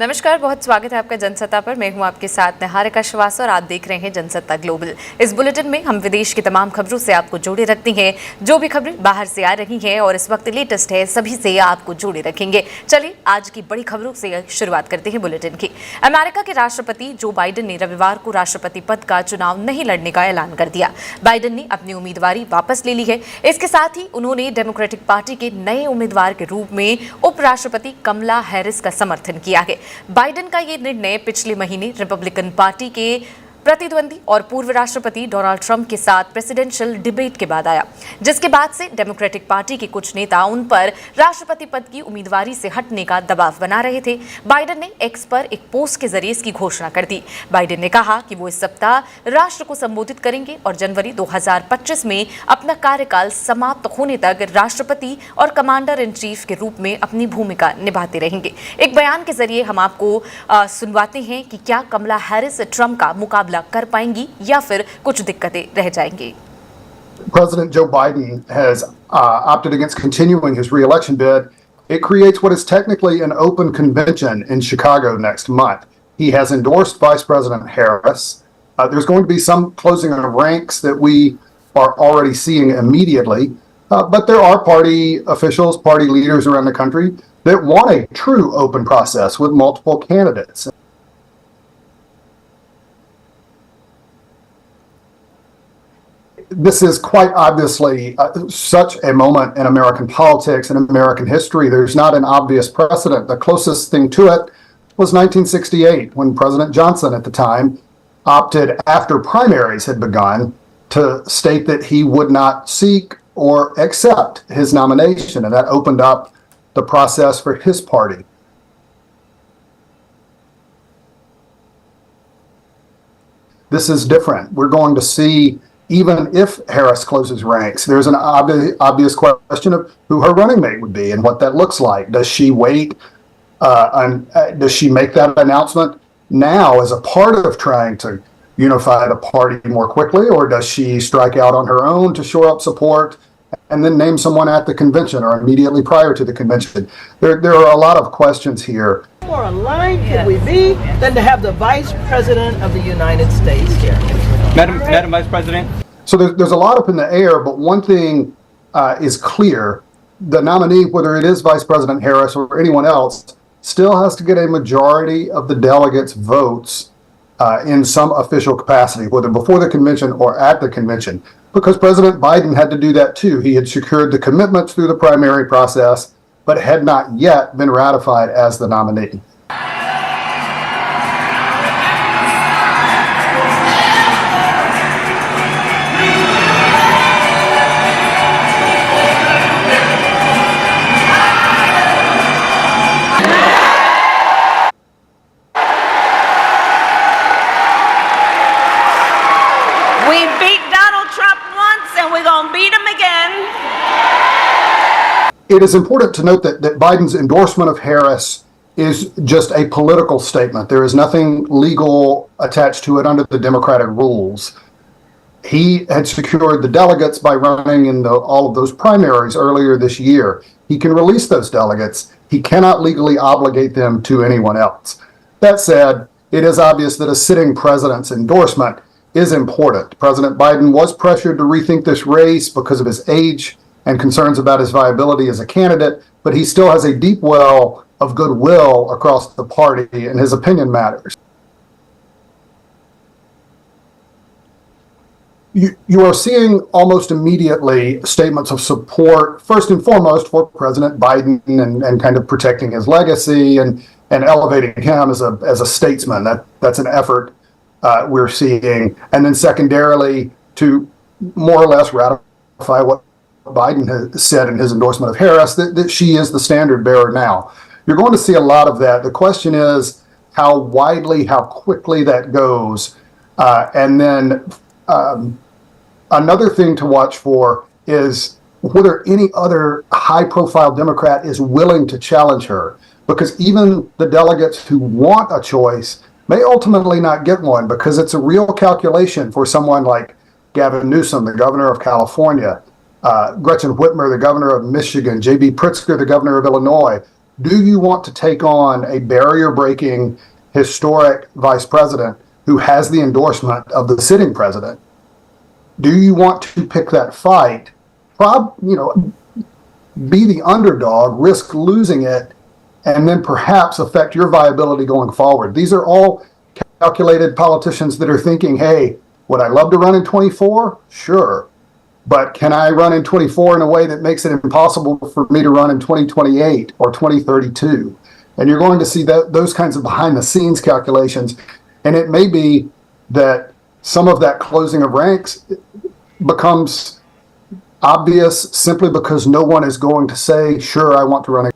नमस्कार, बहुत स्वागत है आपका जनसत्ता पर। मैं हूं आपके साथ निहारिका श्रीवास्तव और आप देख रहे हैं जनसत्ता ग्लोबल। इस बुलेटिन में हम विदेश की तमाम खबरों से आपको जोड़े रखते हैं। जो भी खबरें बाहर से आ रही हैं और इस वक्त लेटेस्ट है, सभी से आपको जोड़े रखेंगे। चलिए आज की बड़ी खबरों से शुरुआत करते हैं बुलेटिन की। अमेरिका के राष्ट्रपति जो बाइडेन ने रविवार को राष्ट्रपति पद का चुनाव नहीं लड़ने का ऐलान कर दिया। बाइडेन ने अपनी उम्मीदवारी वापस ले ली है। इसके साथ ही उन्होंने डेमोक्रेटिक पार्टी के नए उम्मीदवार के रूप में उपराष्ट्रपति कमला हैरिस का समर्थन किया है। बाइडेन का ये निर्णय पिछले महीने रिपब्लिकन पार्टी के प्रतिद्वंदी और पूर्व राष्ट्रपति डोनाल्ड ट्रंप के साथ प्रेसिडेंशियल डिबेट के बाद आया, जिसके बाद से डेमोक्रेटिक पार्टी के कुछ नेता उन पर राष्ट्रपति पद की उम्मीदवारी से हटने का दबाव बना रहे थे। बाइडेन ने एक्स पर एक पोस्ट के जरिए इसकी घोषणा कर दी। बाइडेन ने कहा कि वो इस सप्ताह राष्ट्र को संबोधित करेंगे और जनवरी 2025 में अपना कार्यकाल समाप्त होने तक राष्ट्रपति और कमांडर इन चीफ के रूप में अपनी भूमिका निभाते रहेंगे। एक बयान के जरिए हम आपको सुनवाते हैं कि क्या कमला हैरिस ट्रंप का मुकाबला कर पाएंगी या फिर कुछ दिक्कतें रह जाएंगी। President Joe Biden has opted against continuing his re-election bid. It creates what is technically an open convention in Chicago next month. He has endorsed Vice President Harris. There's going to be some closing of ranks that we are already seeing immediately, but there are party officials, party leaders around the country that want a true open process with multiple candidates. This is quite obviously such a moment in American politics and American history. There's not an obvious precedent. The closest thing to it was 1968, when President Johnson at the time opted, after primaries had begun, to state that he would not seek or accept his nomination, and that opened up the process for his party. This is different. We're going to see, even if Harris closes ranks, there's an obvious question of who her running mate would be and what that looks like. Does she wait? Does she make that announcement now as a part of trying to unify the party more quickly, or does she strike out on her own to shore up support and then name someone at the convention or immediately prior to the convention? There are a lot of questions here. More aligned could we be than to have the Vice President of the United States here? Madam Vice President? So there's a lot up in the air, but one thing is clear. The nominee, whether it is Vice President Harris or anyone else, still has to get a majority of the delegates' votes in some official capacity, whether before the convention or at the convention, because President Biden had to do that too. He had secured the commitments through the primary process, but had not yet been ratified as the nominee. We beat Donald Trump once and we're going to beat him again. It is important to note that Biden's endorsement of Harris is just a political statement. There is nothing legal attached to it under the Democratic rules. He had secured the delegates by running in all of those primaries earlier this year. He can release those delegates. He cannot legally obligate them to anyone else. That said, it is obvious that a sitting president's endorsement is important. President Biden was pressured to rethink this race because of his age and concerns about his viability as a candidate, but he still has a deep well of goodwill across the party, and his opinion matters. You are seeing almost immediately statements of support, first and foremost, for President Biden and kind of protecting his legacy and elevating him as a statesman. That's an effort we're seeing. And then secondarily, to more or less ratify what Biden has said in his endorsement of Harris, that she is the standard bearer now. You're going to see a lot of that. The question is how widely, how quickly that goes. And then another thing to watch for is whether any other high-profile Democrat is willing to challenge her, because even the delegates who want a choice may ultimately not get one, because it's a real calculation for someone like Gavin Newsom, the governor of California, Gretchen Whitmer, the governor of Michigan, J.B. Pritzker, the governor of Illinois. Do you want to take on a barrier-breaking, historic vice president who has the endorsement of the sitting president? Do you want to pick that fight? Be the underdog, risk losing it, and then perhaps affect your viability going forward. These are all calculated politicians that are thinking, hey, would I love to run in 24? Sure. But can I run in 24 in a way that makes it impossible for me to run in 2028 or 2032? And you're going to see those kinds of behind the scenes calculations. And it may be that some of that closing of ranks becomes obvious simply because no one is going to say, sure, I want to run.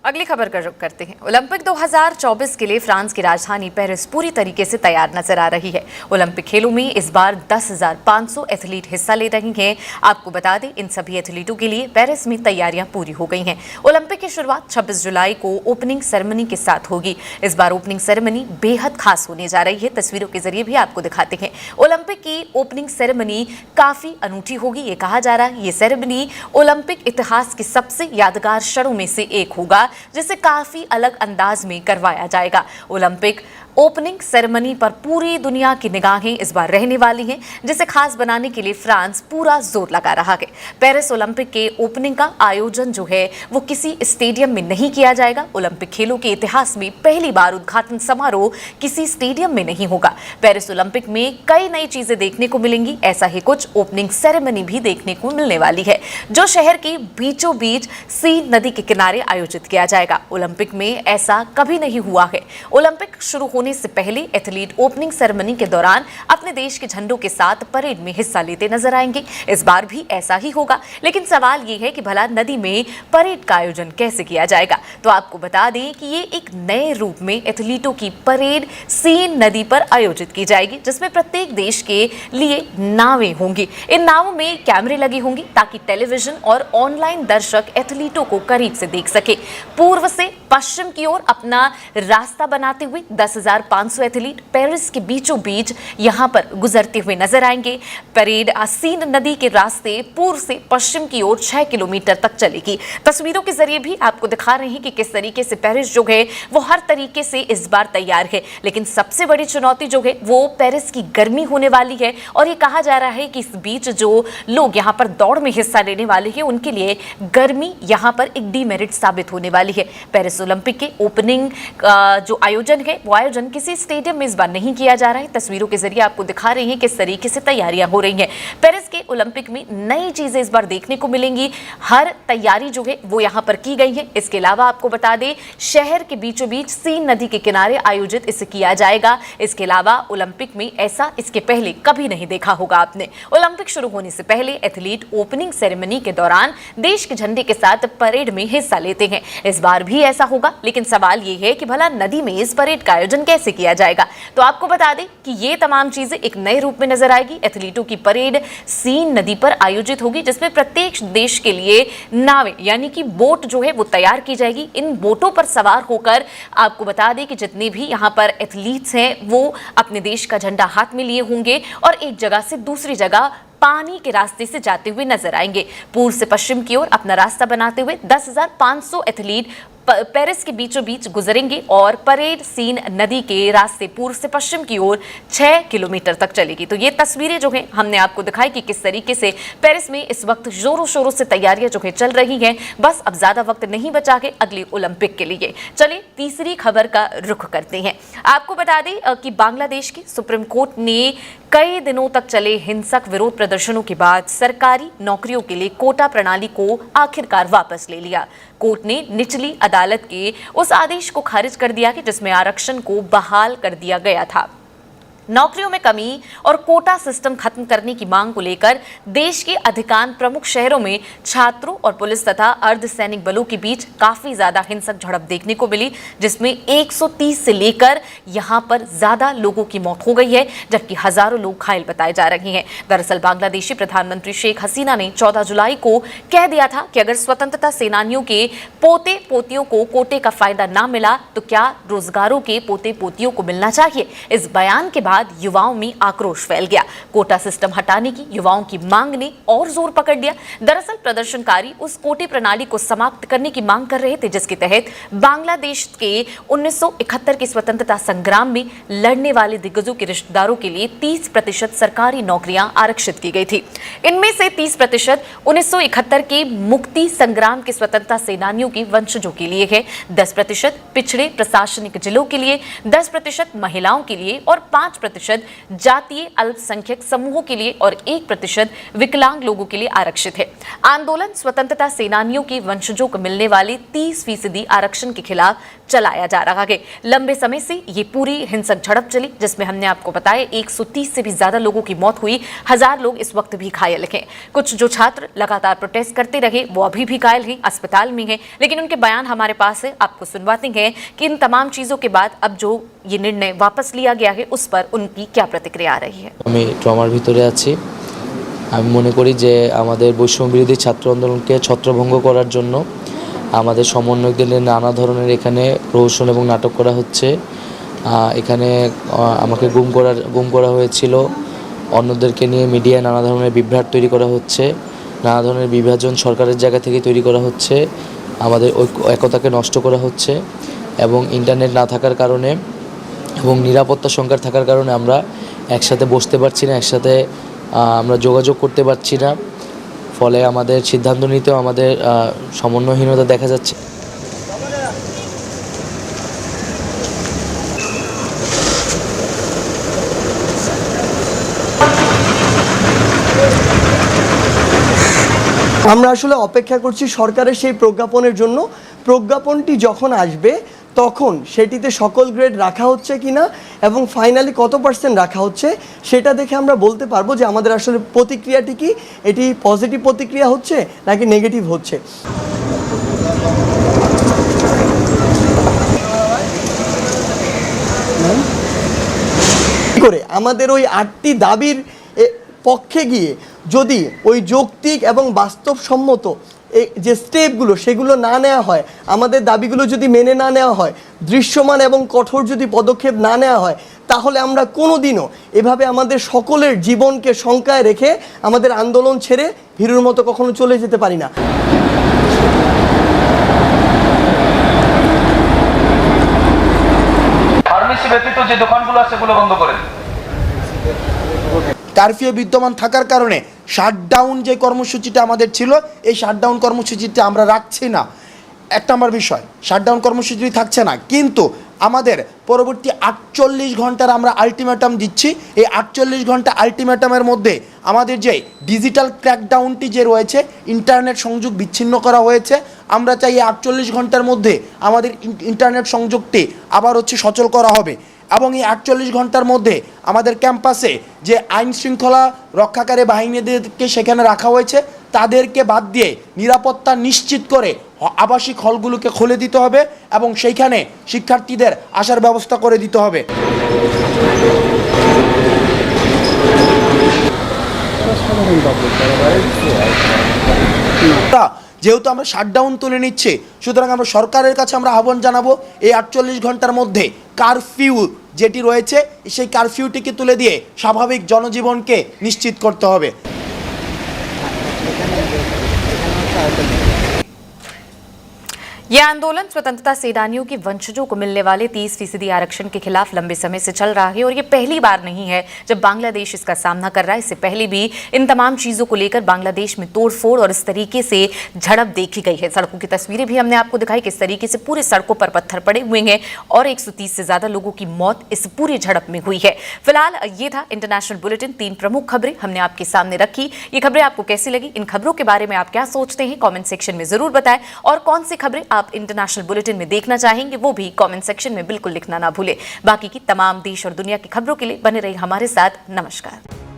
अगली खबर का रुख करते हैं। Olympic 2024 के लिए France की राजधानी पेरिस पूरी तरीके से तैयार नजर आ रही है। ओलंपिक खेलों में इस बार 10,500 एथलीट हिस्सा ले रही हैं। आपको बता दें, इन सभी एथलीटों के लिए पेरिस में तैयारियां पूरी हो गई हैं। ओलंपिक की शुरुआत 26 जुलाई को ओपनिंग सेरेमनी के साथ होगी। इस बार ओपनिंग सेरेमनी बेहद खास होने जा रही है। तस्वीरों के जरिए भी आपको दिखाते हैं। ओलंपिक की ओपनिंग सेरेमनी काफी अनूठी होगी। ये कहा जा रहा है ये सेरेमनी ओलंपिक इतिहास की सबसे यादगार क्षणों में से एक होगा, जिसे काफी अलग अंदाज में करवाया जाएगा। ओलंपिक ओपनिंग सेरेमनी पर पूरी दुनिया की निगाहें इस बार रहने वाली हैं, जिसे खास बनाने के लिए फ्रांस पूरा जोर लगा रहा है। पेरिस ओलंपिक के ओपनिंग का आयोजन जो है वो किसी स्टेडियम में नहीं किया जाएगा। ओलंपिक खेलों के इतिहास में पहली बार उद्घाटन समारोह किसी स्टेडियम में नहीं होगा। पेरिस ओलंपिक में कई नई चीजें देखने को मिलेंगी। ऐसा ही कुछ ओपनिंग सेरेमनी भी देखने को मिलने वाली है, जो शहर के बीचों बीच सीन नदी के किनारे आयोजित किया जाएगा। ओलंपिक में ऐसा कभी नहीं हुआ है। ओलंपिक शुरू होने से पहले एथलीट ओपनिंग सेरेमनी के दौरान अपने देश के झंडों के साथ परेड में हिस्सा लेते नजर आएंगे। इस बार भी ऐसा ही होगा, लेकिन सवाल ये है कि भला नदी में परेड का आयोजन कैसे किया जाएगा। तो आपको बता दें कि ये एक नए रूप में एथलीटों की परेड सीन नदी पर आयोजित की जाएगी, जिसमें प्रत्येक देश के लिए नावें होंगी। इन नावों में कैमरे लगे होंगे ताकि टेलीविजन और ऑनलाइन दर्शक एथलीटों को करीब से देख सके। पूर्व से पश्चिम की ओर अपना रास्ता बनाते हुए 10,500 एथलीट पेरिस के बीचों बीच यहां पर गुजरते हुए नजर आएंगे। परेड सीन नदी के रास्ते पूर्व से पश्चिम की ओर 6 किलोमीटर तक चलेगी। तस्वीरों के जरिए भी आपको दिखा रहे हैं कि किस तरीके से पेरिस जो है वो हर तरीके से इस बार तैयार है। लेकिन सबसे बड़ी चुनौती जो है वो पेरिस की गर्मी होने वाली है, और ये कहा जा रहा है कि इस बीच जो लोग यहाँ पर दौड़ में हिस्सा लेने वाले हैं उनके लिए गर्मी यहाँ पर एक डीमेरिट साबित होने वाली है। पेरिस ओलंपिक के ओपनिंग जो आयोजन है वो आयोजन किसी स्टेडियम में इस बार नहीं किया जा रहा है। तस्वीरों के जरिए आपको दिखा रहे हैं किस तरीके से तैयारियां हो रही हैं। पेरिस के ओलंपिक में नई चीजें इस बार देखने को मिलेंगी। हर तैयारी जो है वो यहाँ पर की गई है। इसके अलावा आपको बता दें, शहर के बीचों बीच सीन नदी के किनारे आयोजित इसे किया जाएगा। इसके अलावा ओलंपिक में ऐसा इसके पहले कभी नहीं देखा होगा आपने। ओलंपिक शुरू होने से पहले एथलीट ओपनिंग सेरेमनी के दौरान देश के झंडे के साथ परेड में हिस्सा लेते हैं। इस बार भी ऐसा होगा, लेकिन सवाल ये है कि भला नदी में इस परेड का आयोजन कैसे किया जाएगा। तो आपको बता दें कि ये तमाम चीजें एक नए रूप में नजर आएगी। एथलीटों की परेड सीन नदी पर आयोजित होगी, जिसमें प्रत्येक देश के लिए नावें यानी कि बोट जो है वो तैयार की जाएगी। इन बोटों पर सवार होकर आपको बता दें कि जितने भी यहाँ पर एथलीट्स हैं वो अपने देश का झंडा हाथ में लिए होंगे और एक जगह से दूसरी जगह पानी के रास्ते से जाते हुए नजर आएंगे। पूर्व से पश्चिम की ओर अपना रास्ता बनाते हुए 10,500 एथलीट पेरिस के बीचों बीच गुजरेंगे और परेड सीन नदी के रास्ते पूर्व से पश्चिम की ओर 6 किलोमीटर तक चलेगी। तो ये तस्वीरें जो हैं हमने आपको दिखाई कि किस तरीके से पेरिस में इस वक्त जोरों शोरों से तैयारियां जो है चल रही हैं। बस अब ज्यादा वक्त नहीं बचा है अगले ओलंपिक के लिए। चलिए तीसरी खबर का रुख करते हैं। आपको बता दें कि बांग्लादेश की सुप्रीम कोर्ट ने कई दिनों तक चले हिंसक विरोध प्रदर्शनों के बाद सरकारी नौकरियों के लिए कोटा प्रणाली को आखिरकार वापस ले लिया। कोर्ट ने निचली अदालत के उस आदेश को खारिज कर दिया कि जिसमें आरक्षण को बहाल कर दिया गया था। नौकरियों में कमी और कोटा सिस्टम खत्म करने की मांग को लेकर देश के अधिकांश प्रमुख शहरों में छात्रों और पुलिस तथा अर्धसैनिक बलों के बीच काफी ज्यादा हिंसक झड़प देखने को मिली, जिसमें 130 से लेकर यहां पर ज्यादा लोगों की मौत हो गई है, जबकि हजारों लोग घायल बताए जा रहे हैं। दरअसल बांग्लादेशी प्रधानमंत्री शेख हसीना ने 14 जुलाई को कह दिया था कि अगर स्वतंत्रता सेनानियों के पोते पोतियों को कोटे का फायदा ना मिला तो क्या रोजगारों के पोते पोतियों को मिलना चाहिए। इस बयान के बाद बाद युवाओं में आक्रोश फैल गया। कोटा सिस्टम हटाने की युवाओं की मांग ने और जोर पकड़ लिया। दरअसल प्रदर्शनकारी उस कोटे प्रणाली को समाप्त करने की मांग कर रहे थे जिसके तहत बांग्लादेश के 1971 के स्वतंत्रता संग्राम में लड़ने वाले दिग्गजों के रिश्तेदारों के लिए 30% सरकारी नौकरियां आरक्षित की गई थी। इनमें से 30% 1971 के मुक्ति संग्राम के स्वतंत्रता सेनानियों की वंशजों के लिए है, 10% पिछड़े प्रशासनिक जिलों के लिए, 10% महिलाओं के लिए और 5% जातीय अल्पसंख्यक समूहों के लिए और 1% विकलांग लोगों के लिए आरक्षित है। आंदोलन स्वतंत्रता सेनानियों के वंशजों को मिलने वाले 30% आरक्षण के खिलाफ चलाया जा रहा है। लंबे समय से ये पूरी हिंसक झड़प चली जिसमें हमने आपको बताया 130 से भी ज्यादा लोगों की मौत हुई, 1000 लोग इस वक्त भी घायल हैं। कुछ जो छात्र लगातार प्रोटेस्ट करते रहे वो अभी भी घायल हैं, अस्पताल में हैं, लेकिन उनके बयान हमारे पास है, आपको सुनवाते हैं कि इन तमाम चीजों के बाद अब जो ये निर्णय वापस लिया गया है उस पर उनकी क्या प्रतिक्रिया आ रही है। আমি ট্রমার ভিতরে আছি। আমি মনে করি যে আমাদের বৈষম্য বিরোধী ছাত্র আন্দোলনকে ছত্রভঙ্গ করার জন্য আমাদের সমন্বয়কদের নানা ধরনের এখানে প্রহসন এবং নাটক করা হচ্ছে। এখানে আমাকে গুম করা হয়েছিল, অন্যদেরকে নিয়ে মিডিয়ায় নানা ধরনের বিভ্রাট তৈরি করা হচ্ছে, নানা ধরনের বিভাজন সরকারের জায়গা থেকে তৈরি করা হচ্ছে, আমাদের একতাকে নষ্ট করা হচ্ছে এবং ইন্টারনেট না থাকার কারণে এবং নিরাপত্তা সংকট থাকার কারণে আমরা একসাথে বসতে পারছি না, একসাথে আমরা যোগাযোগ করতে পারছি না। ফলে আমাদের সিদ্ধান্ত নিতেও আমাদের সমন্বয়হীনতা দেখা যাচ্ছে। আমরা আসলে অপেক্ষা করছি সরকারের সেই প্রজ্ঞাপনের জন্য। প্রজ্ঞাপনটি যখন আসবে তখন সেটিতে সকল গ্রেড রাখা হচ্ছে কিনা এবং ফাইনালি কত % রাখা হচ্ছে সেটা দেখে আমরা বলতে পারবো যে আমাদের আসলে প্রতিক্রিয়াটি কি, এটি পজিটিভ প্রতিক্রিয়া হচ্ছে নাকি নেগেটিভ হচ্ছে। করে আমাদের ওই 8টি দাবির পক্ষে গিয়ে যদি ওই যৌক্তিক এবং বাস্তবসম্মত যে স্টেপগুলো সেগুলো না নেওয়া হয়, আমাদের দাবিগুলো যদি মেনে না নেওয়া হয়, দৃশ্যমান এবং কঠোর যদি পদক্ষেপ না নেওয়া হয়, তাহলে আমরা কোনোদিনও এভাবে আমাদের সকলের জীবনকে শঙ্কায় রেখে আমাদের আন্দোলন ছেড়ে ভীরুর মতো কখনো চলে যেতে পারি না। ফার্মেসি ব্যতীত যে দোকানগুলো আছে সেগুলো বন্ধ করে দিন। কারফিউ বিদ্যমান থাকার কারণে শাটডাউন যে কর্মসূচিটা আমাদের ছিল এই শাটডাউন কর্মসূচিটা আমরা রাখছি না। এক নম্বর বিষয়, শাটডাউন কর্মসূচি থাকছে না, কিন্তু আমাদের পরবর্তী 48 ঘন্টার আমরা আলটিমেটাম দিচ্ছি। এই 48 ঘন্টা আলটিমেটামের মধ্যে আমাদের যে ডিজিটাল ক্র্যাকডাউনটি যে রয়েছে, ইন্টারনেট সংযোগ বিচ্ছিন্ন করা হয়েছে, আমরা চাই এই 48 ঘন্টার মধ্যে আমাদের ইন্টারনেট সংযোগটি আবার সচল করা হবে এবং এই 48 ঘন্টার মধ্যে আমাদের ক্যাম্পাসে যে আইন শৃঙ্খলা রক্ষাকারী বাহিনীদেরকে সেখানে রাখা হয়েছে তাদেরকে বাদ দিয়ে নিরাপত্তা নিশ্চিত করে আবাসিক হলগুলোকে খুলে দিতে হবে এবং সেইখানে শিক্ষার্থীদের আসার ব্যবস্থা করে দিতে হবে। যেহেতু আমরা শাটডাউন তুলে নিচ্ছি, সুতরাং আমরা সরকারের কাছে আমরা আহ্বান জানাবো এই 48 ঘন্টার মধ্যে কারফিউ যেটি রয়েছে সেই কারফিউটিকে তুলে দিয়ে স্বাভাবিক জনজীবনকে নিশ্চিত করতে হবে। ये आंदोलन स्वतंत्रता सेनानियों के वंशजों को मिलने वाले 30% आरक्षण के खिलाफ लंबे समय से चल रहा है और ये पहली बार नहीं है जब बांग्लादेश इसका सामना कर रहा है। इससे पहले भी इन तमाम चीजों को लेकर बांग्लादेश में तोड़फोड़ और इस तरीके से झड़प देखी गई है। सड़कों की तस्वीरें भी हमने आपको दिखाई, किस तरीके से पूरे सड़कों पर पत्थर पड़े हुए हैं और 130 से ज्यादा लोगों की मौत इस पूरी झड़प में हुई है। फिलहाल ये था इंटरनेशनल बुलेटिन, 3 प्रमुख खबरें हमने आपके सामने रखी। ये खबरें आपको कैसी लगी, इन खबरों के बारे में आप क्या सोचते हैं, कमेंट सेक्शन में जरूर बताएं और कौन सी खबरें आप इंटरनेशनल बुलेटिन में देखना चाहेंगे वो भी कमेंट सेक्शन में बिल्कुल लिखना ना भूलें। बाकी की तमाम देश और दुनिया की खबरों के लिए बने रहिए हमारे साथ। नमस्कार।